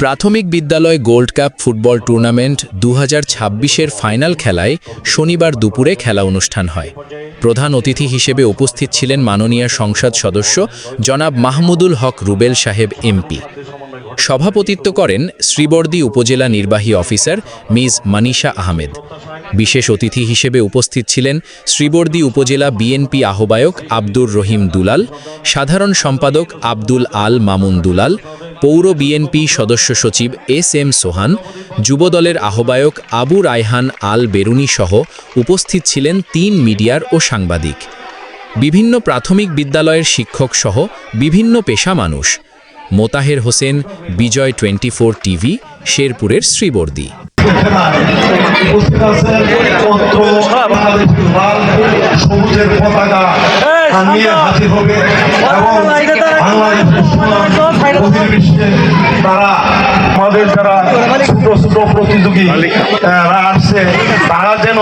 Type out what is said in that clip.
প্রাথমিক বিদ্যালয় gold cup football tournament 2026-এর ফাইনাল খেলায় শনিবার দুপুরে খেলা অনুষ্ঠান হয়। প্রধান অতিথি হিসেবে উপস্থিত ছিলেন মাননীয় সংসদ সদস্য জনাব মাহমুদুল হক রুবেল সাহেব এমপি। সভাপতিত্ব করেন শ্রীবর্দী উপজেলা নির্বাহী অফিসার মিস মানিশা আহমেদ। বিশেষ অতিথি হিসেবে উপস্থিত ছিলেন শ্রীবর্দী উপজেলা বিএনপি আহ্বায়ক আব্দুর রহিম দুলাল, সাধারণ সম্পাদক আব্দুল আল মামুন দুলাল, পৌর বিএনপি সদস্য সচিব এস.এম. সোহান, যুবদলের আহ্বায়ক আবু রায়হান আল বেরুনি সহ উপস্থিত ছিলেন 3 মিডিয়ার ও সাংবাদিক, বিভিন্ন প্রাথমিক বিদ্যালয়ের শিক্ষক সহ বিভিন্ন পেশা মানুষ। মোতাহের হোসেন, বিজয় 24 টিভি, শেরপুরের শ্রীবর্দী। সবুজের পতাকা নিয়ে হাজির হবে এবং বাংলাদেশ তারা আমাদের যারা ছোট ছোট প্রতিযোগী আসছে তারা যেন